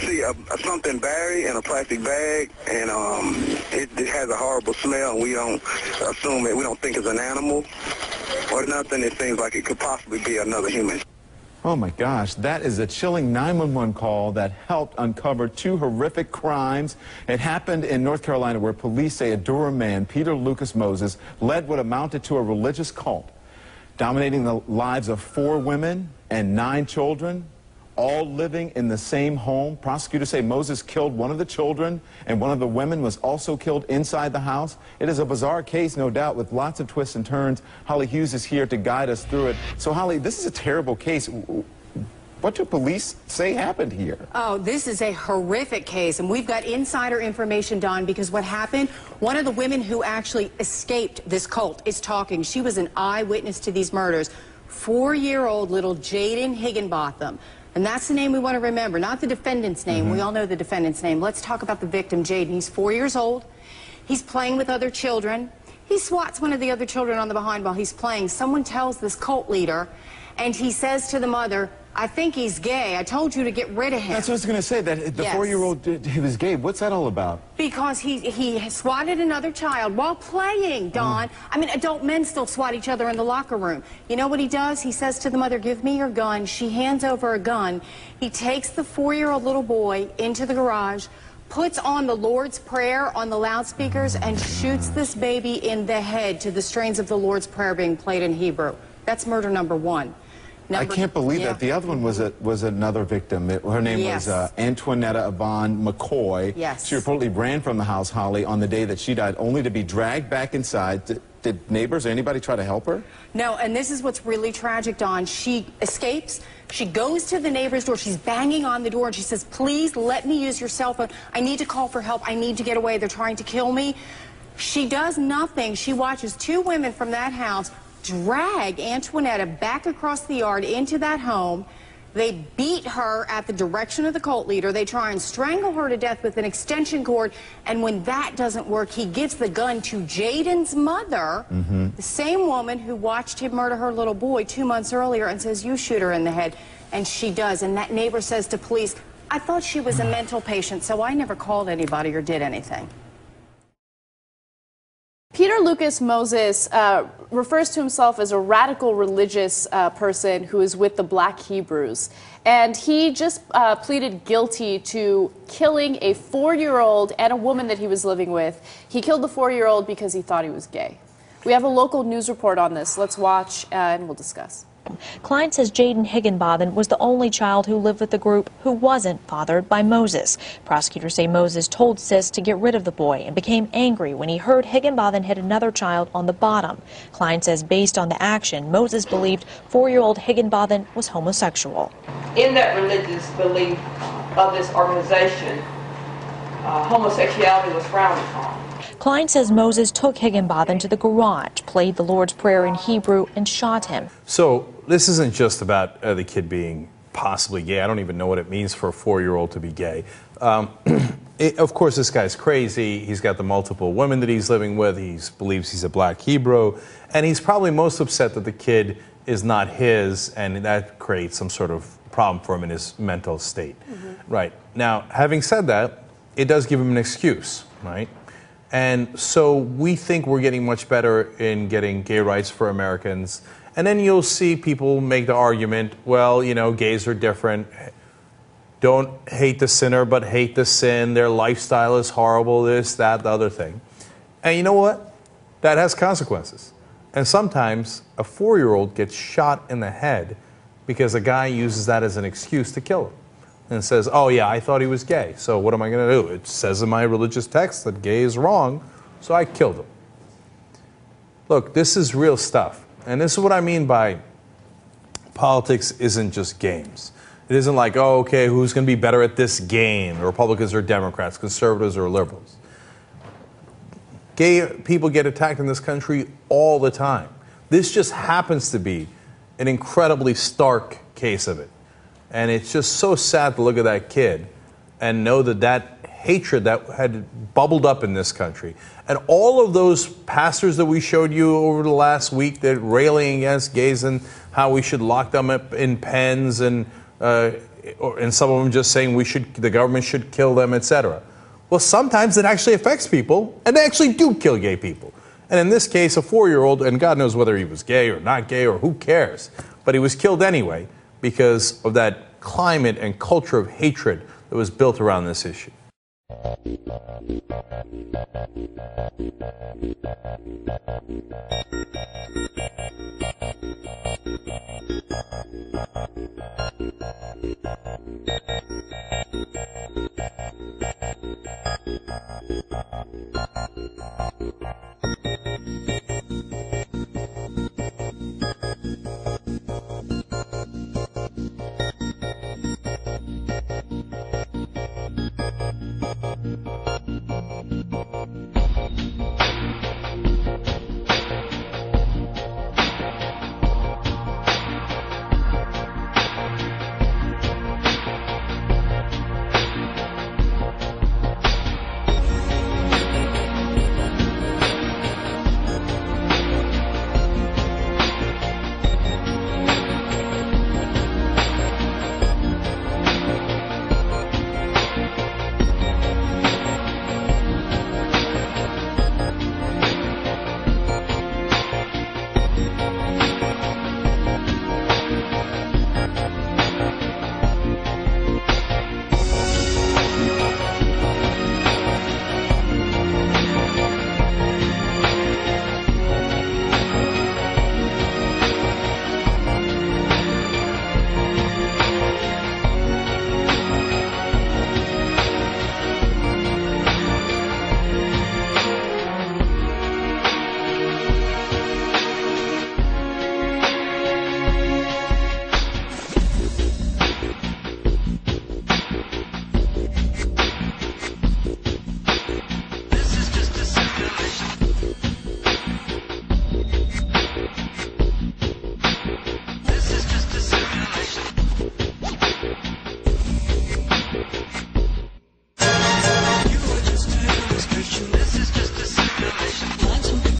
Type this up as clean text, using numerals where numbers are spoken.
see something buried in a plastic bag, and it has a horrible smell, and we don't assume it. We don't think it's an animal or nothing. It seems like it could possibly be another human. Oh my gosh, that is a chilling 911 call that helped uncover two horrific crimes. It happened in North Carolina, where police say a Durham man, Peter Lucas Moses, led what amounted to a religious cult, dominating the lives of 4 women and 9 children, all living in the same home. Prosecutors say Moses killed one of the children, and one of the women was also killed inside the house. It is a bizarre case, no doubt, with lots of twists and turns. Holly Hughes is here to guide us through it. So, Holly, this is a terrible case. What do police say happened here? Oh, this is a horrific case, and we've got insider information, Don, because what happened, one of the women who actually escaped this cult is talking. She was an eyewitness to these murders. 4-year-old little Jaden Higginbotham. And that's the name we want to remember, not the defendant's name. We all know the defendant's name. Let's talk about the victim, Jaden. He's 4 years old. He's playing with other children. He swats one of the other children on the behind while he's playing. Someone tells this cult leader, and he says to the mother, I think he's gay. I told you to get rid of him. That's what I was going to say, that the 4-year-old, he was gay. What's that all about? Because he swatted another child while playing, Don. I mean, adult men still swat each other in the locker room. You know what he does? He says to the mother, give me your gun. She hands over a gun. He takes the 4-year-old little boy into the garage, puts on the Lord's Prayer on the loudspeakers, and shoots this baby in the head to the strains of the Lord's Prayer being played in Hebrew. That's murder number 1. I can't believe that. The other one was another victim. Her name was Antoinetta Yvonne McCoy. She reportedly ran from the house, Holly, on the day that she died, only to be dragged back inside. Did neighbors or anybody try to help her? No, and this is what's really tragic, Don. She escapes. She goes to the neighbor's door. She's banging on the door, and she says, please let me use your cell phone. I need to call for help. I need to get away. They're trying to kill me. She does nothing. She watches 2 women from that house drag Antoinetta back across the yard into that home. They beat her at the direction of the cult leader. They try and strangle her to death with an extension cord. And when that doesn't work, he gives the gun to Jaden's mother, the same woman who watched him murder her little boy 2 months earlier, and says, you shoot her in the head. And she does. And that neighbor says to police, I thought she was a mental patient, so I never called anybody or did anything. Peter Lucas Moses refers to himself as a radical religious person who is with the Black Hebrews. And he just pleaded guilty to killing a 4-year-old and a woman that he was living with. He killed the 4-year-old because he thought he was gay. We have a local news report on this. Let's watch and we'll discuss. Klein says Jaden Higginbotham was the only child who lived with the group who wasn't fathered by Moses. Prosecutors say Moses told Sis to get rid of the boy and became angry when he heard Higginbotham hit another child on the bottom. Klein says based on the action, Moses believed 4-year-old Higginbotham was homosexual. In that religious belief of this organization, homosexuality was frowned upon. Klein says Moses took Higginbotham to the garage, played the Lord's Prayer in Hebrew, and shot him. So this isn't just about the kid being possibly gay. I don't even know what it means for a 4-year-old to be gay. Of course, this guy's crazy. He's got the multiple women that he's living with. He believes he's a Black Hebrew. And he's probably most upset that the kid is not his, and that creates some sort of problem for him in his mental state. Right. Now, having said that, it does give him an excuse, right? And so we think we're getting much better in getting gay rights for Americans. And then you'll see people make the argument, well, you know, gays are different. Don't hate the sinner, but hate the sin. Their lifestyle is horrible, this, that, the other thing. And you know what? That has consequences. And sometimes a 4-year-old gets shot in the head because a guy uses that as an excuse to kill him. And says, oh yeah, I thought he was gay, so what am I going to do? It says in my religious text that gay is wrong, so I killed him. Look, this is real stuff. And this is what I mean by politics isn't just games. It isn't like, oh, okay, who's going to be better at this game? Republicans or Democrats, conservatives or liberals. Gay people get attacked in this country all the time. This just happens to be an incredibly stark case of it. And it's just so sad to look at that kid and know that that hatred that had bubbled up in this country. And all of those pastors that we showed you over the last week that railing against gays and how we should lock them up in pens and and some of them just saying the government should kill them, etc. Well, sometimes it actually affects people, and they actually do kill gay people. And in this case, a 4-year-old, and God knows whether he was gay or not gay or who cares, but he was killed anyway because of that climate and culture of hatred that was built around this issue.